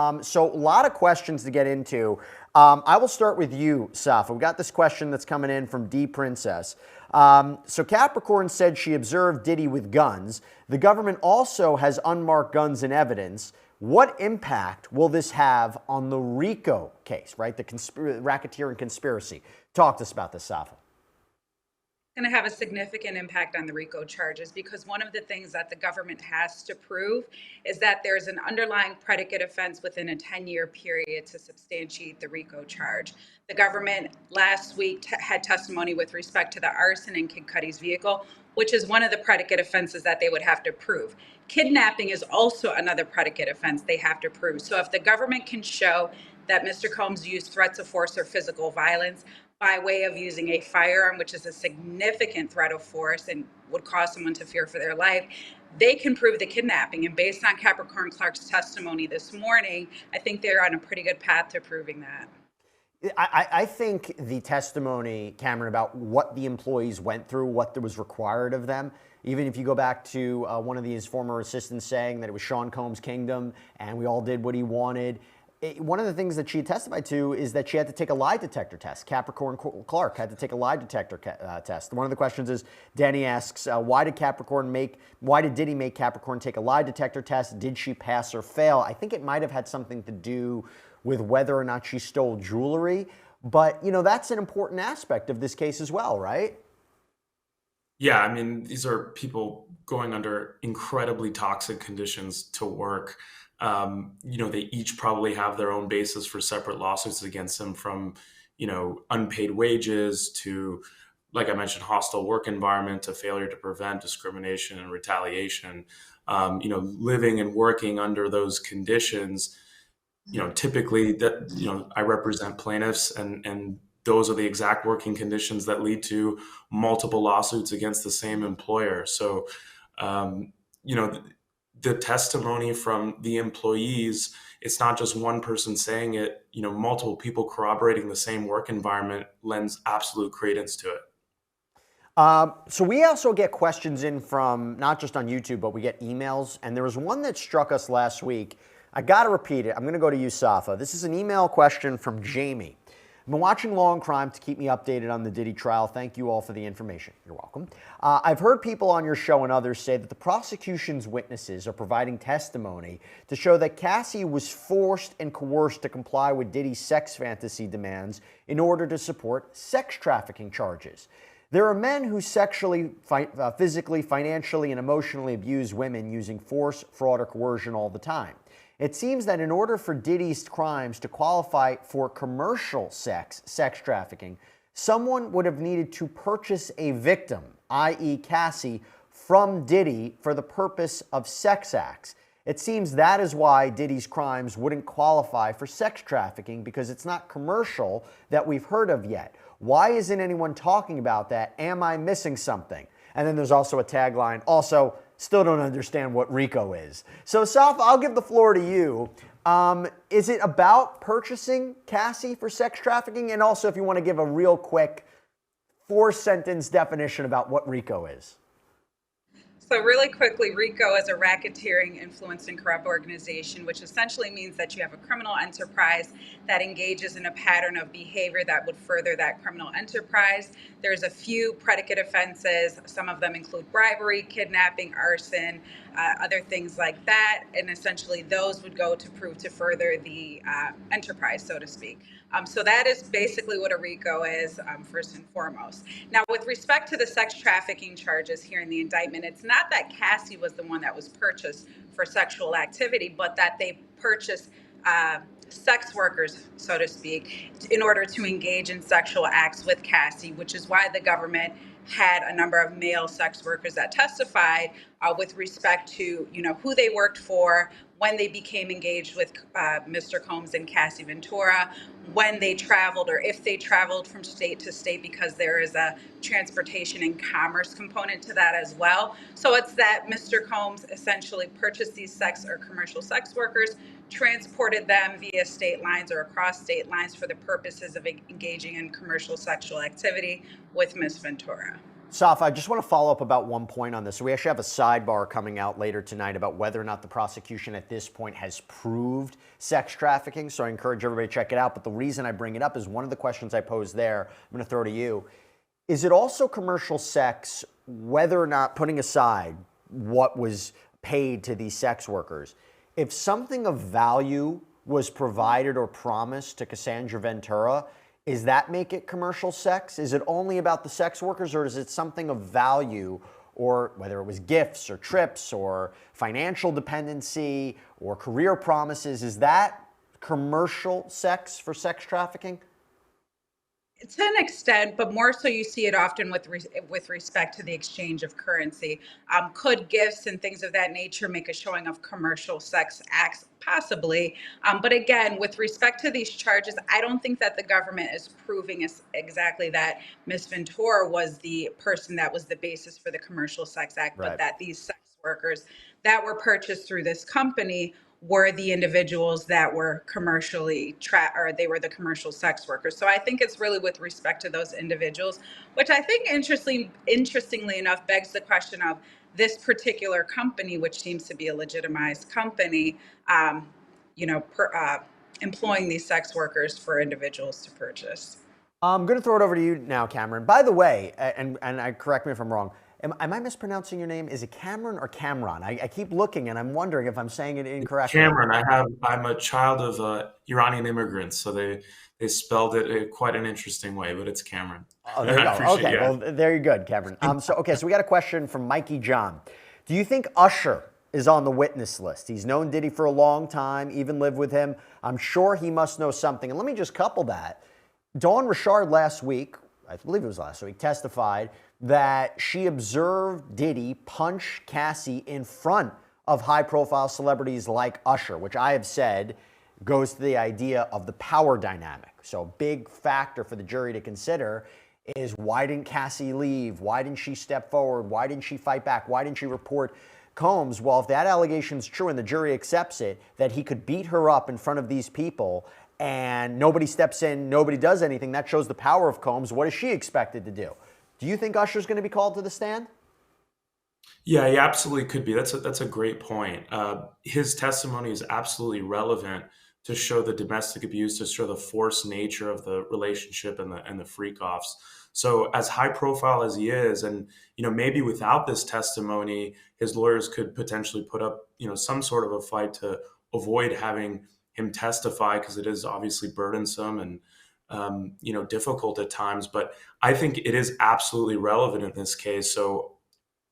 So a lot of questions to get into. I will start with you, Safa. We got this question that's coming in from D Princess. So Capricorn said she observed Diddy with guns. The government also has unmarked guns in evidence. What impact will this have on the RICO case, right? The racketeering conspiracy. Talk to us about this, Safa. Going to have a significant impact on the RICO charges because one of the things that the government has to prove is that there's an underlying predicate offense within a 10-year period to substantiate the RICO charge. The government last week had testimony with respect to the arson in Kid Cudi's vehicle, which is one of the predicate offenses that they would have to prove. Kidnapping is also another predicate offense they have to prove. So if the government can show that Mr. Combs used threats of force or physical violence by way of using a firearm, which is a significant threat of force and would cause someone to fear for their life, they can prove the kidnapping. And based on Capricorn Clark's testimony this morning, I think they're on a pretty good path to proving that. I think the testimony, Cameron, about what the employees went through, what was required of them, even if you go back to one of his former assistants saying that it was Sean Combs' kingdom and we all did what he wanted. One of the things that she testified to is that she had to take a lie detector test. Capricorn Clark had to take a lie detector test. One of the questions is, Danny asks, why did Diddy make Capricorn take a lie detector test? Did she pass or fail? I think it might have had something to do with whether or not she stole jewelry. But, you know, that's an important aspect of this case as well, right? Yeah, I mean, these are people going under incredibly toxic conditions to work. They each probably have their own basis for separate lawsuits against them, from, unpaid wages to, like I mentioned, hostile work environment, to failure to prevent discrimination and retaliation. Living and working under those conditions, typically I represent plaintiffs, and those are the exact working conditions that lead to multiple lawsuits against the same employer. So, the testimony from the employees, it's not just one person saying it, multiple people corroborating the same work environment lends absolute credence to it. So we also get questions in from, not just on YouTube, but we get emails. And there was one that struck us last week. I got to repeat it. I'm going to go to you, Safa. This is an email question from Jamie. I've been watching Law&Crime to keep me updated on the Diddy trial. Thank you all for the information. You're welcome. I've heard people on your show and others say that the prosecution's witnesses are providing testimony to show that Cassie was forced and coerced to comply with Diddy's sex fantasy demands in order to support sex trafficking charges. There are men who sexually, physically, financially, and emotionally abuse women using force, fraud, or coercion all the time. It seems that in order for Diddy's crimes to qualify for commercial sex trafficking, someone would have needed to purchase a victim, i.e. Cassie, from Diddy for the purpose of sex acts. It seems that is why Diddy's crimes wouldn't qualify for sex trafficking, because it's not commercial that we've heard of yet. Why isn't anyone talking about that? Am I missing something? And then there's also a tagline, also, still don't understand what RICO is. So, Safa, I'll give the floor to you. Is it about purchasing Cassie for sex trafficking? And also, if you want to give a real quick 4-sentence definition about what RICO is. So really quickly, RICO is a racketeering, influence, and corrupt organization, which essentially means that you have a criminal enterprise that engages in a pattern of behavior that would further that criminal enterprise. There's a few predicate offenses. Some of them include bribery, kidnapping, arson, other things like that. And essentially those would go to prove to further the enterprise, so to speak. So that is basically what a RICO is, first and foremost. Now, with respect to the sex trafficking charges here in the indictment, it's not that Cassie was the one that was purchased for sexual activity, but that they purchased sex workers, so to speak, in order to engage in sexual acts with Cassie, which is why the government had a number of male sex workers that testified with respect to, who they worked for, when they became engaged with Mr. Combs and Cassie Ventura, when they traveled or if they traveled from state to state, because there is a transportation and commerce component to that as well. So it's that Mr. Combs essentially purchased these sex or commercial sex workers, transported them via state lines or across state lines for the purposes of engaging in commercial sexual activity with Ms. Ventura. Safa, I just want to follow up about one point on this. So we actually have a sidebar coming out later tonight about whether or not the prosecution at this point has proved sex trafficking. So I encourage everybody to check it out. But the reason I bring it up is one of the questions I posed there, I'm going to throw to you. Is it also commercial sex, whether or not, putting aside what was paid to these sex workers, if something of value was provided or promised to Cassandra Ventura, does that make it commercial sex? Is it only about the sex workers, or is it something of value, or whether it was gifts or trips or financial dependency or career promises? Is that commercial sex for sex trafficking? To an extent, but more so you see it often with respect to the exchange of currency. Could gifts and things of that nature make a showing of commercial sex acts? Possibly. But again, with respect to these charges, I don't think that the government is proving exactly that Miss Ventura was the person that was the basis for the commercial sex act, but Right. that these sex workers that were purchased through this company were the individuals that were or they were the commercial sex workers. So I think it's really with respect to those individuals, which I think interestingly enough begs the question of this particular company, which seems to be a legitimized company, um, you know, employing these sex workers for individuals to purchase. I'm going to throw it over to you now, Cameron. By the way, and I correct me if I'm wrong, am I mispronouncing your name? Is it Cameron or Cameron? I keep looking and I'm wondering if I'm saying it incorrectly. Cameron, I'm a child of Iranian immigrants, so they spelled it quite an interesting way, but it's Cameron. Oh, there you I go. appreciate Okay, well, there you go, Cameron. So we got a question from Mikey John. Do you think Usher is on the witness list? He's known Diddy for a long time, even lived with him. I'm sure he must know something. And let me just couple that. Dawn Richard last week, I believe it was last week, testified that she observed Diddy punch Cassie in front of high-profile celebrities like Usher, which I have said goes to the idea of the power dynamic. So big factor for the jury to consider is, why didn't Cassie leave? Why didn't she step forward? Why didn't she fight back? Why didn't she report Combs? Well, if that allegation is true and the jury accepts it, that he could beat her up in front of these people and nobody steps in, nobody does anything, that shows the power of Combs. What is she expected to do? Do you think Usher's going to be called to the stand? Yeah, he absolutely could be. That's a great point. His testimony is absolutely relevant to show the domestic abuse, to show the forced nature of the relationship and the freak offs. So, as high profile as he is, and maybe without this testimony, his lawyers could potentially put up some sort of a fight to avoid having him testify, because it is obviously burdensome and difficult at times. But I think it is absolutely relevant in this case. So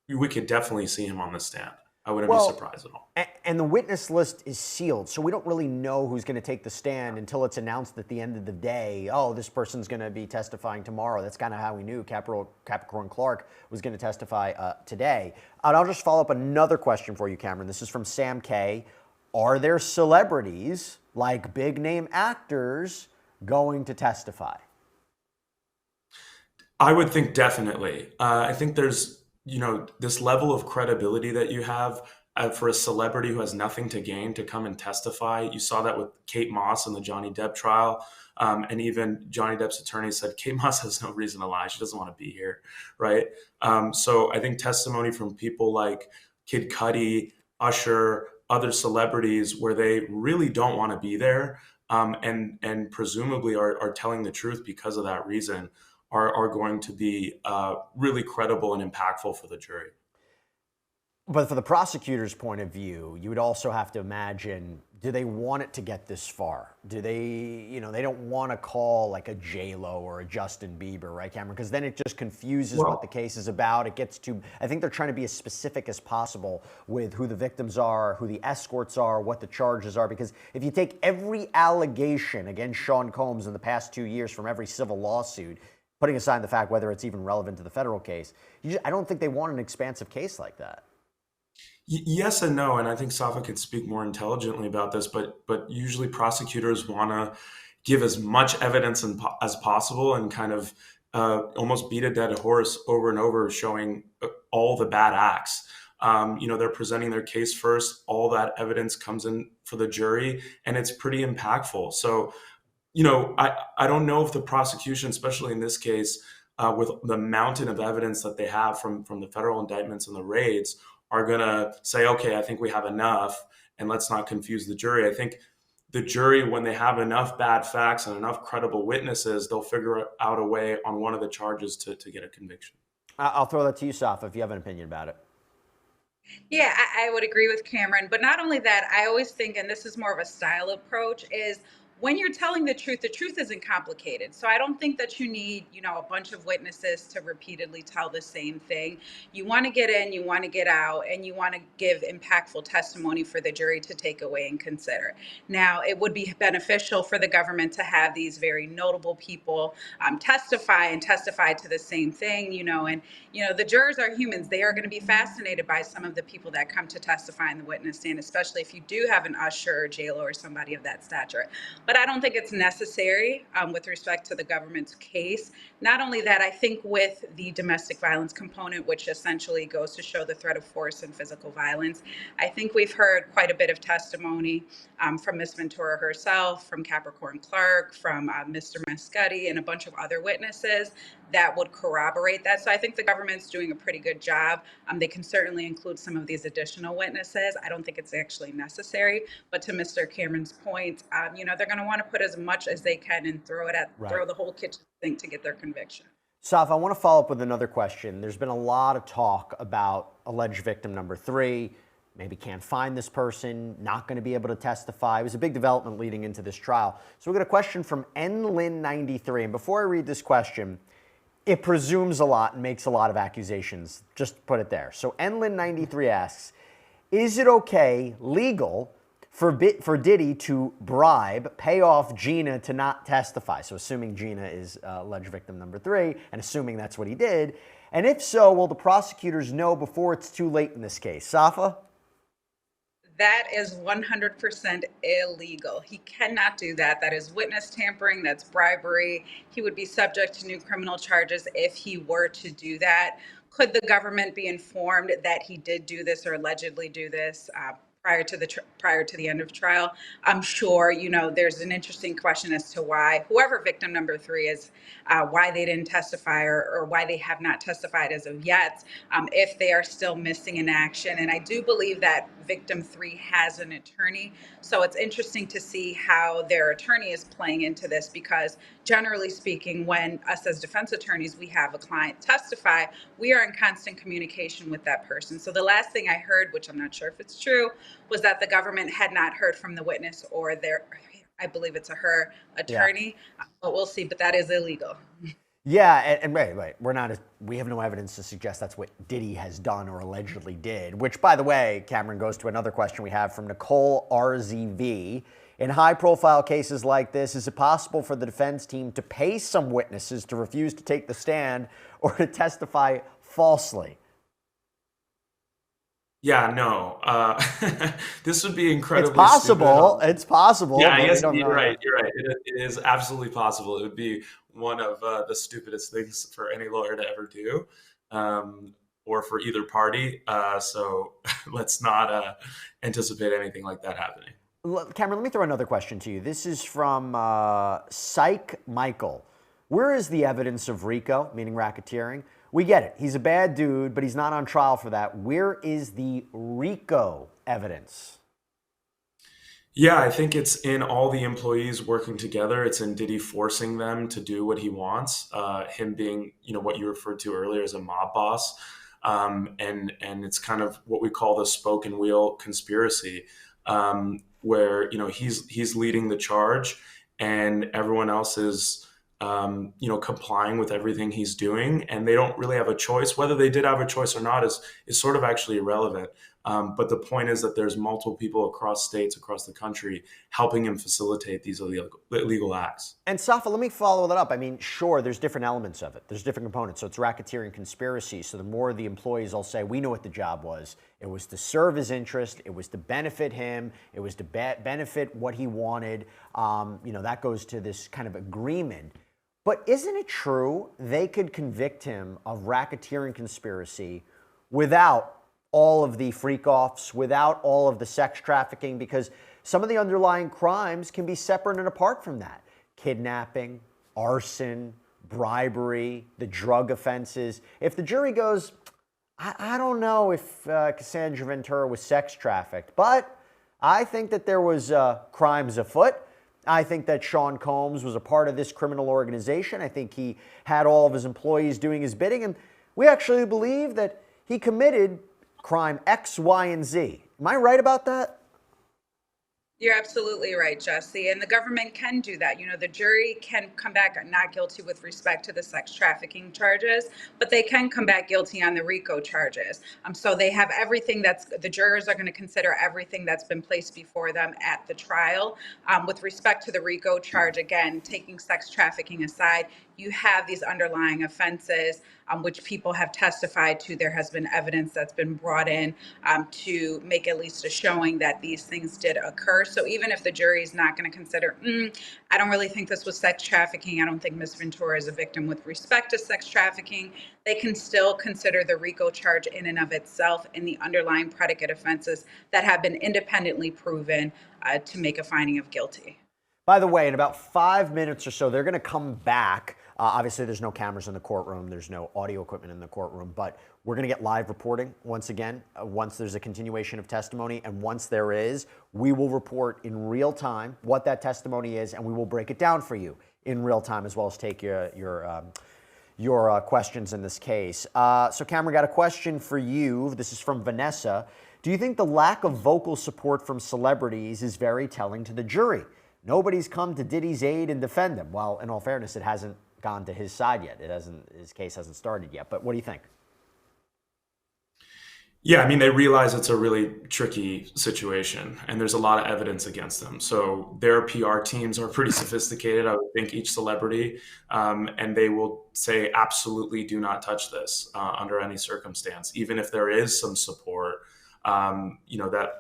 we could definitely see him on the stand. I wouldn't be surprised at all. And the witness list is sealed, so we don't really know who's going to take the stand until it's announced at the end of the day. Oh, this person's going to be testifying tomorrow. That's kind of how we knew Capricorn Clark was going to testify today. And I'll just follow up another question for you, Cameron. This is from Sam K. Are there celebrities, like big name actors, going to testify? I would think definitely. I think there's this level of credibility that you have for a celebrity who has nothing to gain to come and testify. You saw that with Kate Moss in the Johnny Depp trial. And even Johnny Depp's attorney said Kate Moss has no reason to lie. She doesn't want to be here, right? So I think testimony from people like Kid Cudi, Usher, other celebrities, where they really don't want to be there, and presumably are telling the truth because of that reason, are going to be really credible and impactful for the jury. But for the prosecutor's point of view, you would also have to imagine, do they want it to get this far? Do they, they don't want to call like a J-Lo or a Justin Bieber, right, Cameron? Because then it just confuses what the case is about. It gets too, I think they're trying to be as specific as possible with who the victims are, who the escorts are, what the charges are. Because if you take every allegation against Sean Combs in the past 2 years from every civil lawsuit, putting aside the fact whether it's even relevant to the federal case, I don't think they want an expansive case like that. Yes and no, and I think Safa could speak more intelligently about this, but usually prosecutors want to give as much evidence as possible and kind of almost beat a dead horse over and over, showing all the bad acts. They're presenting their case first, all that evidence comes in for the jury, and it's pretty impactful. So, I don't know if the prosecution, especially in this case, with the mountain of evidence that they have from the federal indictments and the raids, are going to say, okay, I think we have enough, and let's not confuse the jury. I think the jury, when they have enough bad facts and enough credible witnesses, they'll figure out a way on one of the charges to get a conviction. I'll throw that to you, Safa, if you have an opinion about it. Yeah, I would agree with Cameron. But not only that, I always think, and this is more of a style approach, is when you're telling the truth isn't complicated. So I don't think that you need, a bunch of witnesses to repeatedly tell the same thing. You want to get in, you want to get out, and you want to give impactful testimony for the jury to take away and consider. Now, it would be beneficial for the government to have these very notable people testify to the same thing, and the jurors are humans. They are going to be fascinated by some of the people that come to testify in the witness stand, especially if you do have an usher or jailer or somebody of that stature. But I don't think it's necessary with respect to the government's case. Not only that, I think with the domestic violence component, which essentially goes to show the threat of force and physical violence, I think we've heard quite a bit of testimony from Ms. Ventura herself, from Capricorn Clark, from Mr. Mascotti, and a bunch of other witnesses that would corroborate that. So I think the government's doing a pretty good job. They can certainly include some of these additional witnesses. I don't think it's actually necessary. But to Mr. Cameron's point, they're going to want to put as much as they can and throw the whole kitchen sink to get their conviction. Saf, I want to follow up with another question. There's been a lot of talk about alleged victim number 3. Maybe can't find this person, not going to be able to testify. It was a big development leading into this trial. So we got a question from NLin93. And before I read this question, it presumes a lot and makes a lot of accusations. Just put it there. So NLin93 asks, is it okay, legal, for Diddy to pay off Gina to not testify? So assuming Gina is alleged victim number 3, and assuming that's what he did. And if so, will the prosecutors know before it's too late in this case? Safa? That is 100% illegal. He cannot do that. That is witness tampering. That's bribery. He would be subject to new criminal charges if he were to do that. Could the government be informed that he did do this or allegedly do this prior to the end of trial? I'm sure, there's an interesting question as to why whoever victim number 3 is, why they didn't testify or why they have not testified as of yet, if they are still missing in action. And I do believe that victim 3 has an attorney. So it's interesting to see how their attorney is playing into this, because generally speaking, when us as defense attorneys, we have a client testify, we are in constant communication with that person. So the last thing I heard, which I'm not sure if it's true, was that the government had not heard from the witness or I believe it's her attorney, but we'll see. But that is illegal. Yeah, and right. We have no evidence to suggest that's what Diddy has done or allegedly did, which, by the way, Cameron, goes to another question we have from Nicole RZV. In high-profile cases like this, is it possible for the defense team to pay some witnesses to refuse to take the stand or to testify falsely? Yeah, no. This would be incredibly It's possible. stupid. It's possible. Yeah, yes, you're right. You're right. It is absolutely possible. It would be one of the stupidest things for any lawyer to ever do, or for either party. So let's not anticipate anything like that happening. Cameron, let me throw another question to you. This is from Psych Michael. Where is the evidence of RICO, meaning racketeering? We get it. He's a bad dude, but he's not on trial for that. Where is the RICO evidence? Yeah, I think it's in all the employees working together. It's in Diddy forcing them to do what he wants. Him being, what you referred to earlier as a mob boss. And it's kind of what we call the spoken wheel conspiracy, where, he's leading the charge and everyone else is, complying with everything he's doing, and they don't really have a choice. Whether they did have a choice or not is sort of actually irrelevant. But the point is that there's multiple people across states, across the country, helping him facilitate these illegal acts. And Safa, let me follow that up. I mean, sure, there's different elements of it. There's different components. So it's racketeering conspiracy. So the more the employees will say, we know what the job was. It was to serve his interest. It was to benefit him. It was to benefit what he wanted. That goes to this kind of agreement. But isn't it true they could convict him of racketeering conspiracy without all of the freak-offs, without all of the sex trafficking? Because some of the underlying crimes can be separate and apart from that. Kidnapping, arson, bribery, the drug offenses. If the jury goes, I don't know if Cassandra Ventura was sex trafficked, but I think that there was crimes afoot. I think that Sean Combs was a part of this criminal organization. I think he had all of his employees doing his bidding, and we actually believe that he committed crime X, Y, and Z. Am I right about that? You're absolutely right, Jesse. And the government can do that. The jury can come back not guilty with respect to the sex trafficking charges, but they can come back guilty on the RICO charges. So they have everything the jurors are going to consider everything that's been placed before them at the trial. With respect to the RICO charge, again, taking sex trafficking aside, you have these underlying offenses, which people have testified to. There has been evidence that's been brought in to make at least a showing that these things did occur. So even if the jury is not going to consider, I don't really think this was sex trafficking, I don't think Ms. Ventura is a victim with respect to sex trafficking, they can still consider the RICO charge in and of itself and the underlying predicate offenses that have been independently proven to make a finding of guilty. By the way, in about 5 minutes or so, they're going to come back. Obviously, there's no cameras in the courtroom. There's no audio equipment in the courtroom. But we're going to get live reporting once again, once there's a continuation of testimony. And once there is, we will report in real time what that testimony is, and we will break it down for you in real time, as well as take your questions in this case. So Cameron, got a question for you. This is from Vanessa. Do you think the lack of vocal support from celebrities is very telling to the jury? Nobody's come to Diddy's aid and defend him. Well, in all fairness, it hasn't gone to his side yet. His case hasn't started yet. But what do you think? Yeah, I mean, they realize it's a really tricky situation and there's a lot of evidence against them. So their PR teams are pretty sophisticated, I would think, each celebrity, and they will say, absolutely do not touch this under any circumstance. Even if there is some support, that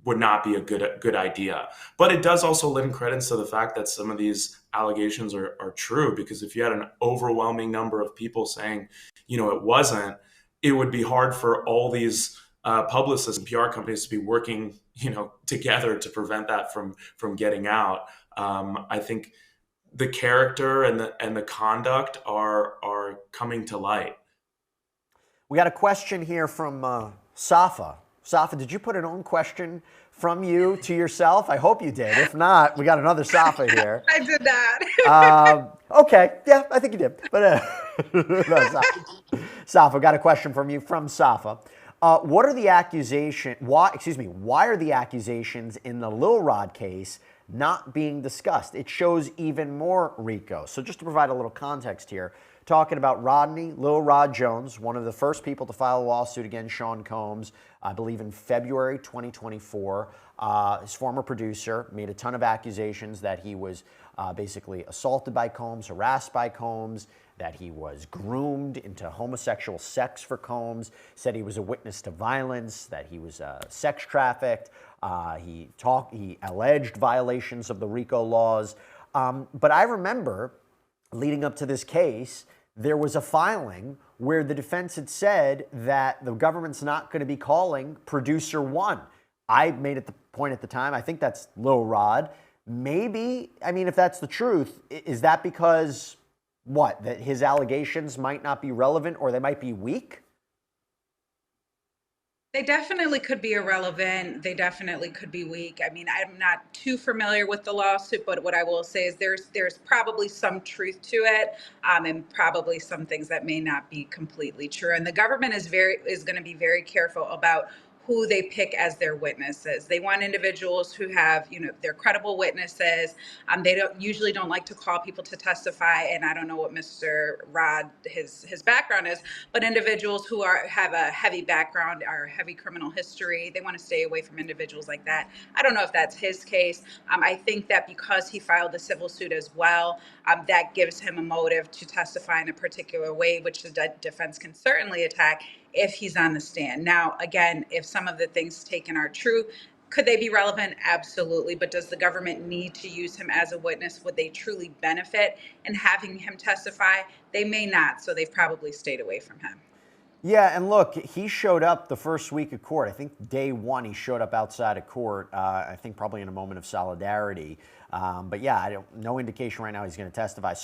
would not be a good idea. But it does also lend credence to the fact that some of these allegations are true, because if you had an overwhelming number of people saying, it wasn't, it would be hard for all these publicists and PR companies to be working, together to prevent that from getting out. I think the character and the conduct are coming to light. We got a question here from Safa. Safa, did you put an own question from you to yourself? I hope you did. If not, we got another Safa here. I did not. Okay, yeah, I think you did. But no, Safa, got a question from you from Safa. What are the accusations? Why are the accusations in the Lil Rod case not being discussed? It shows even more RICO. So just to provide a little context here, talking about Rodney Lil Rod Jones, one of the first people to file a lawsuit against Sean Combs, I believe in February 2024. His former producer made a ton of accusations that he was basically assaulted by Combs, harassed by Combs, that he was groomed into homosexual sex for Combs, said he was a witness to violence, that he was sex trafficked. He alleged violations of the RICO laws. But I remember leading up to this case, there was a filing where the defense had said that the government's not going to be calling producer one. I made it the point at the time, I think that's Lil Rod. Maybe, if that's the truth, is that because what? That his allegations might not be relevant or they might be weak? They definitely could be irrelevant. They definitely could be weak. I'm not too familiar with the lawsuit, but what I will say is there's probably some truth to it, and probably some things that may not be completely true. And the government is going to be very careful about who they pick as their witnesses. They want individuals who have, they're credible witnesses. They usually don't like to call people to testify, and I don't know what Mr. Rod, his background is, but individuals who have a heavy background or heavy criminal history, they want to stay away from individuals like that. I don't know if that's his case. I think that because he filed a civil suit as well, that gives him a motive to testify in a particular way, which the defense can certainly attack if he's on the stand. Now, again, if some of the things taken are true, could they be relevant? Absolutely. But does the government need to use him as a witness? Would they truly benefit in having him testify? They may not, so they've probably stayed away from him. Yeah, and look, he showed up the first week of court. I think day one he showed up outside of court, I think probably in a moment of solidarity. But yeah, no indication right now he's going to testify.